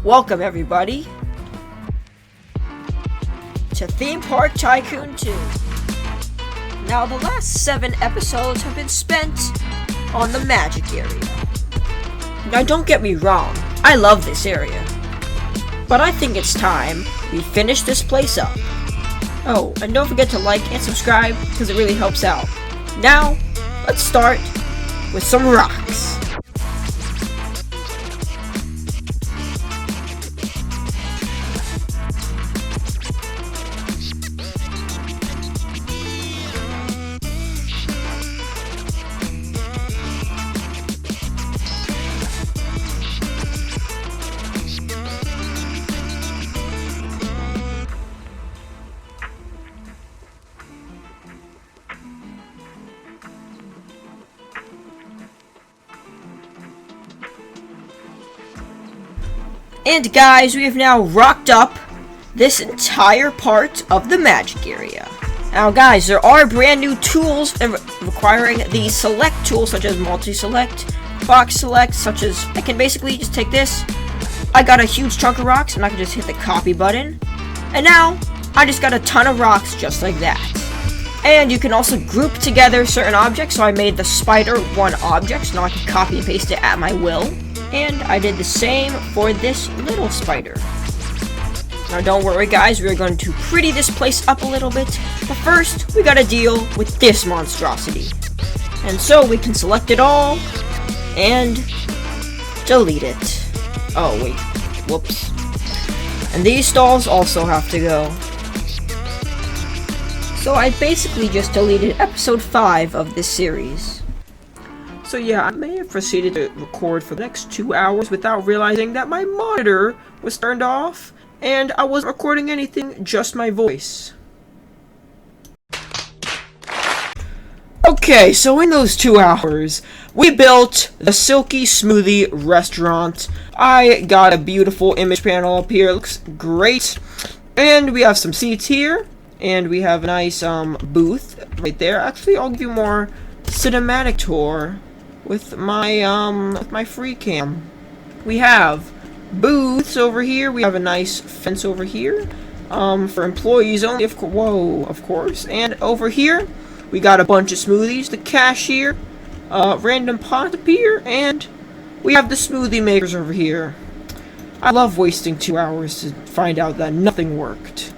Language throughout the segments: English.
Welcome everybody to Theme Park Tycoon 2. Now the last 7 episodes have been spent on the magic area. Now don't get me wrong, I love this area. But I think it's time we finish this place up. Oh, and don't forget to like and subscribe because it really helps out. Now, let's start with some rocks. And guys, we have now rocked up this entire part of the magic area. Now guys, there are brand new tools requiring the select tools such as multi-select, box select, such as I can basically just take this. I got a huge chunk of rocks and I can just hit the copy button. And now, I just got a ton of rocks just like that. And you can also group together certain objects, so I made the spider one object, so now I can copy and paste it at my will. And I did the same for this little spider. Now don't worry guys, we're going to pretty this place up a little bit. But first, we gotta deal with this monstrosity. And so we can select it all and delete it. Oh wait, whoops. And these stalls also have to go. So I basically just deleted episode 5 of this series. So yeah, I may have proceeded to record for the next 2 hours without realizing that my monitor was turned off, and I wasn't recording anything, just my voice. Okay, so in those 2 hours, we built the Silky Smoothie restaurant. I got a beautiful image panel up here, it looks great. And we have some seats here, and we have a nice booth right there. Actually, I'll give you more cinematic tour with my free cam. We have booths over here. We have a nice fence over here for employees only, of course. And over here we got a bunch of smoothies, the cashier, random pots up here, and we have the smoothie makers over here. I love wasting 2 hours to find out that nothing worked.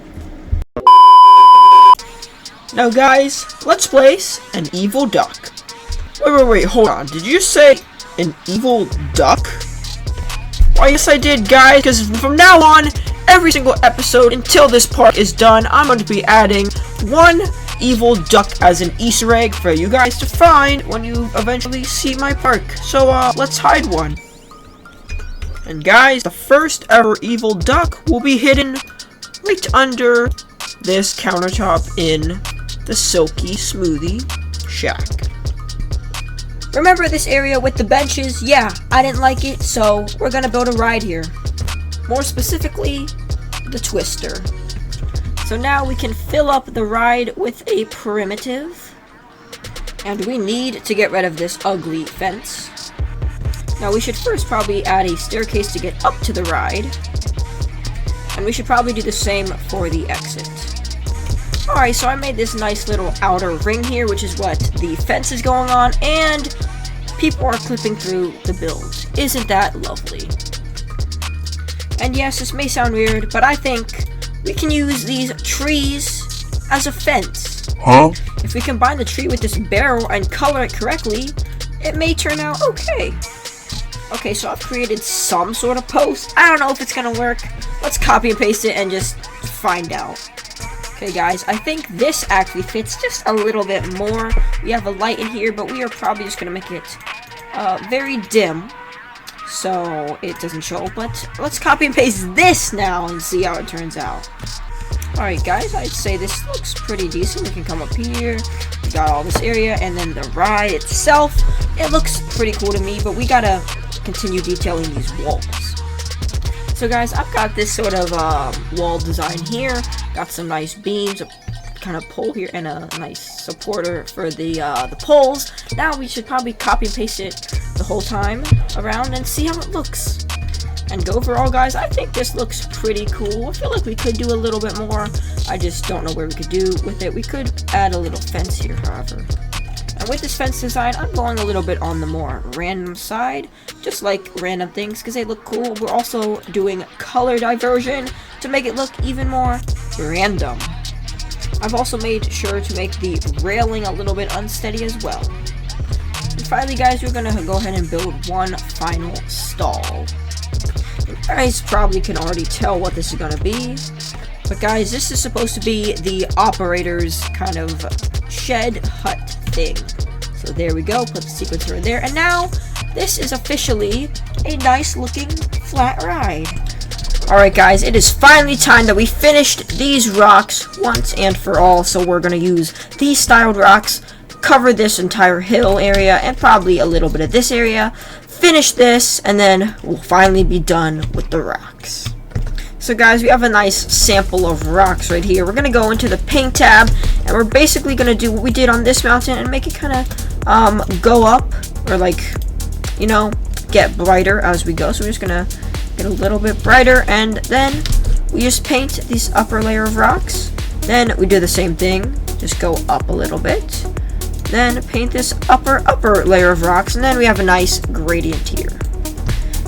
Now guys, let's place an evil duck. Wait, hold on. Did you say an evil duck? Why, yes I did, guys, because from now on, every single episode until this part is done, I'm going to be adding one evil duck as an Easter egg for you guys to find when you eventually see my park. So, let's hide one. And guys, the first ever evil duck will be hidden right under this countertop in the Silky Smoothie Shack. Remember this area with the benches? Yeah, I didn't like it, so we're gonna build a ride here. More specifically, the Twister. So now we can fill up the ride with a primitive. And we need to get rid of this ugly fence. Now we should first probably add a staircase to get up to the ride. And we should probably do the same for the exit. Alright, so I made this nice little outer ring here, which is what the fence is going on, and people are clipping through the build. Isn't that lovely? And yes, this may sound weird, but I think we can use these trees as a fence. Huh? If we combine the tree with this barrel and color it correctly, it may turn out okay. Okay, so I've created some sort of post. I don't know if it's gonna work. Let's copy and paste it and just find out. Okay guys, I think this actually fits just a little bit more. We have a light in here, but we are probably just going to make it very dim so it doesn't show. But let's copy and paste this now and see how it turns out. Alright guys, I'd say this looks pretty decent. We can come up here, we got all this area, and then the ride itself, it looks pretty cool to me, but we gotta continue detailing these walls. So guys, I've got this sort of wall design here. Got some nice beams, a kind of pole here, and a nice supporter for the poles. Now we should probably copy and paste it the whole time around and see how it looks. And overall, guys, I think this looks pretty cool. I feel like we could do a little bit more. I just don't know where we could do with it. We could add a little fence here, however. And with this fence design, I'm going a little bit on the more random side, just like random things, because they look cool. We're also doing color diversion to make it look even more random. I've also made sure to make the railing a little bit unsteady as well. And finally, guys, we're going to go ahead and build one final stall. You guys probably can already tell what this is going to be. But guys, this is supposed to be the operator's kind of shed hut thing. So there we go, put the sequencer in there. And now, this is officially a nice looking flat ride. Alright guys, it is finally time that we finished these rocks once and for all. So we're going to use these styled rocks, cover this entire hill area, and probably a little bit of this area. Finish this, and then we'll finally be done with the rocks. So guys, we have a nice sample of rocks right here. We're going to go into the paint tab, and we're basically going to do what we did on this mountain and make it kind of go up, or like, you know, get brighter as we go. So we're just going to get a little bit brighter, and then we just paint this upper layer of rocks. Then we do the same thing, just go up a little bit. Then paint this upper layer of rocks, and then we have a nice gradient here.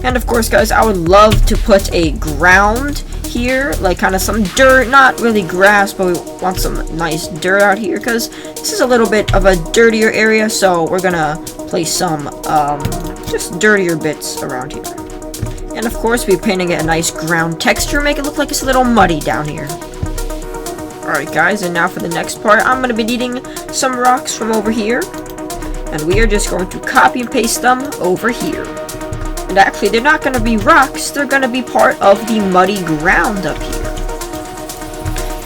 And of course, guys, I would love to put a ground here, like kind of some dirt, not really grass, but we want some nice dirt out here because this is a little bit of a dirtier area, so we're gonna place some just dirtier bits around here. And of course, we're painting it a nice ground texture, make it look like it's a little muddy down here. Alright guys, and now for the next part, I'm going to be needing some rocks from over here. And we are just going to copy and paste them over here. And actually, they're not going to be rocks, they're going to be part of the muddy ground up here.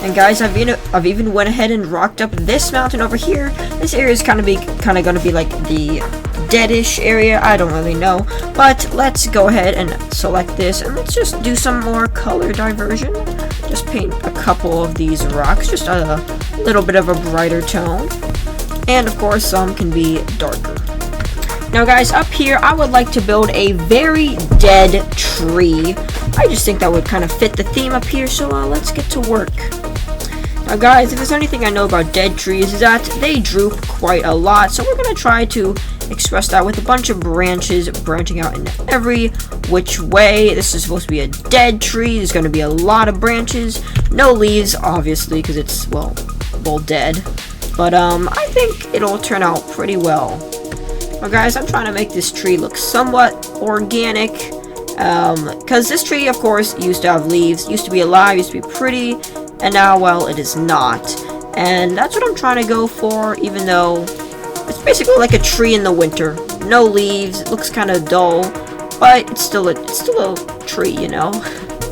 And guys, I've even went ahead and rocked up this mountain over here. This area is kind of going to be like the deadish area, I don't really know. But let's go ahead and select this, and let's just do some more color diversion. Just paint a couple of these rocks, just a little bit of a brighter tone. And of course, some can be darker. Now guys, up here, I would like to build a very dead tree. I just think that would kind of fit the theme up here, so let's get to work. Now guys, if there's anything I know about dead trees, is that they droop quite a lot, so we're going to try to express that with a bunch of branches branching out in every which way. This is supposed to be a dead tree. There's going to be a lot of branches, no leaves, obviously, because it's, well, dead. But I think it'll turn out pretty well. Now guys, I'm trying to make this tree look somewhat organic, because this tree, of course, used to have leaves, used to be alive, used to be pretty, and now, well, it is not. And that's what I'm trying to go for, even though it's basically like a tree in the winter. No leaves, it looks kind of dull, but it's still a tree, you know,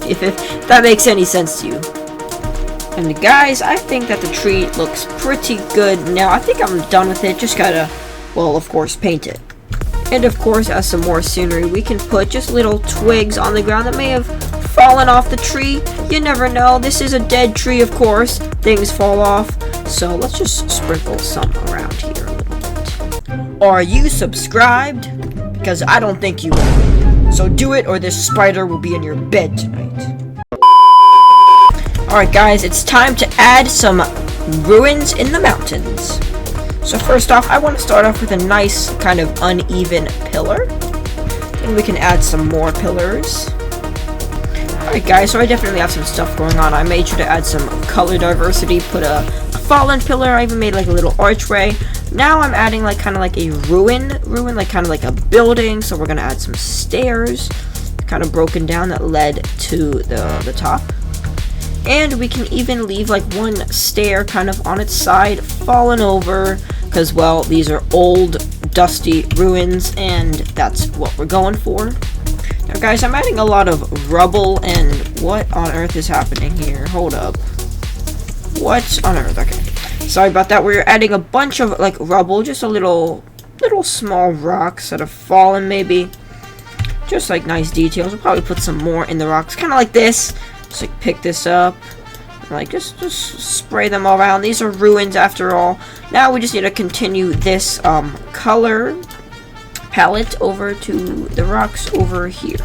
if that makes any sense to you. And guys, I think that the tree looks pretty good now. I think I'm done with it, just gotta, well, of course, paint it. And of course, as some more scenery, we can put just little twigs on the ground that may have fallen off the tree. You never know, this is a dead tree, of course, things fall off, so let's just sprinkle some around here a little bit. Are you subscribed? Because I don't think you are. So do it, or this spider will be in your bed tonight. Alright guys, it's time to add some ruins in the mountains. So first off, I want to start off with a nice kind of uneven pillar. And we can add some more pillars. Alright guys, so I definitely have some stuff going on. I made sure to add some color diversity, put a fallen pillar, I even made like a little archway. Now I'm adding like kind of like a ruin, like kind of like a building. So we're going to add some stairs, kind of broken down, that led to the top. And we can even leave like one stair kind of on its side, fallen over, because, well, these are old, dusty ruins, and that's what we're going for. Now, guys, I'm adding a lot of rubble, and what on earth is happening here? Hold up. What on earth? Okay. Sorry about that. We're adding a bunch of, like, rubble, just a little small rocks that have fallen, maybe. Just, like, nice details. We'll probably put some more in the rocks, kind of like this. Just like pick this up, and like just spray them all around. These are ruins after all. Now we just need to continue this color palette over to the rocks over here.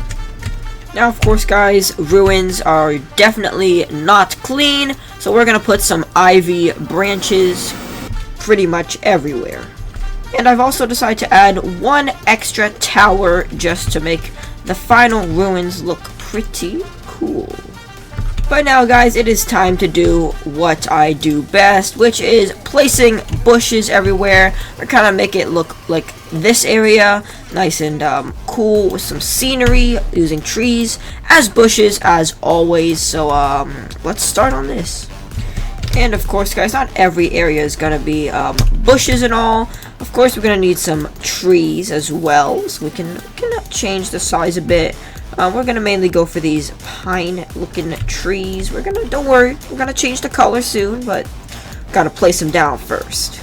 Now, of course, guys, ruins are definitely not clean, so we're gonna put some ivy branches pretty much everywhere. And I've also decided to add one extra tower just to make the final ruins look pretty cool. But now, guys, it is time to do what I do best, which is placing bushes everywhere. Or kind of make it look like this area, nice and cool with some scenery, using trees as bushes as always. So let's start on this. And of course, guys, not every area is gonna be bushes and all. Of course, we're gonna need some trees as well, so we can change the size a bit. We're gonna mainly go for these pine-looking trees. Don't worry, we're gonna change the color soon, but gotta place them down first.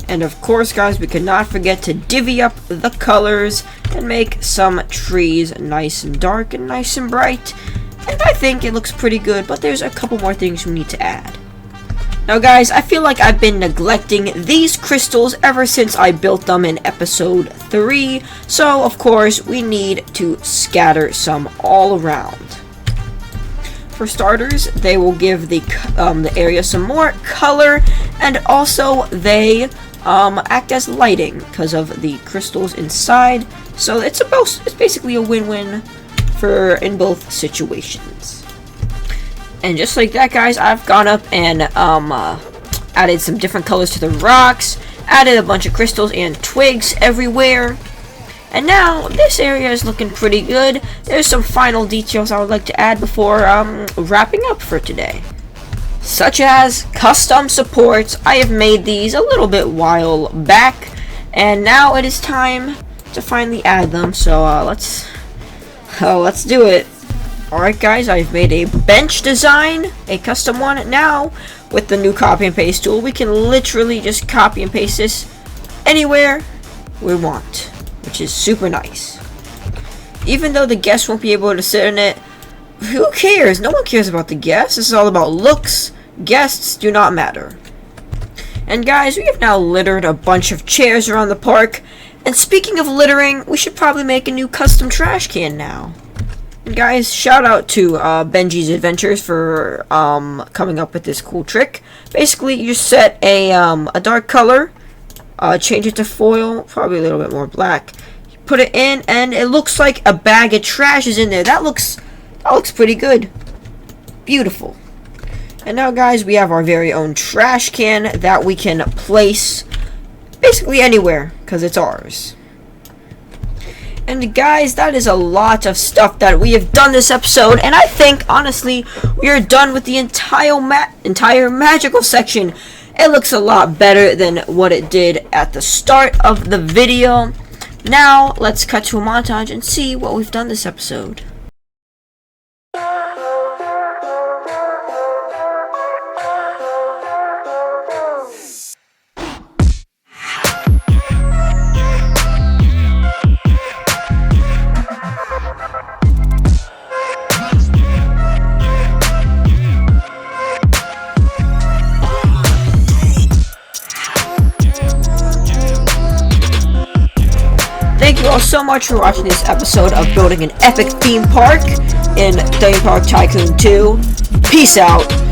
And of course, guys, we cannot forget to divvy up the colors and make some trees nice and dark and nice and bright. And I think it looks pretty good, but there's a couple more things we need to add. Now, guys, I feel like I've been neglecting these crystals ever since I built them in episode 3. So, of course, we need to scatter some all around. For starters, they will give the area some more color, and also they act as lighting because of the crystals inside. So it's basically a win-win in both situations. And just like that, guys, I've gone up and added some different colors to the rocks, added a bunch of crystals and twigs everywhere. And now this area is looking pretty good. There's some final details I would like to add before wrapping up for today, such as custom supports. I have made these a little bit while back, and now it is time to finally add them. So let's do it. Alright, guys, I've made a bench design, a custom one. Now, with the new copy and paste tool, we can literally just copy and paste this anywhere we want, which is super nice. Even though the guests won't be able to sit in it, who cares? No one cares about the guests. This is all about looks. Guests do not matter. And guys, we have now littered a bunch of chairs around the park. And speaking of littering, we should probably make a new custom trash can now. And guys, shout out to Benji's Adventures for coming up with this cool trick. Basically, you set a dark color, change it to foil, probably a little bit more black. You put it in, and it looks like a bag of trash is in there. That looks pretty good. Beautiful. And now, guys, we have our very own trash can that we can place basically anywhere because it's ours. And guys, that is a lot of stuff that we have done this episode, and I think, honestly, we are done with the entire magical section. It looks a lot better than what it did at the start of the video. Now, let's cut to a montage and see what we've done this episode. Thank you all so much for watching this episode of building an epic theme park in Theme Park Tycoon 2. Peace out.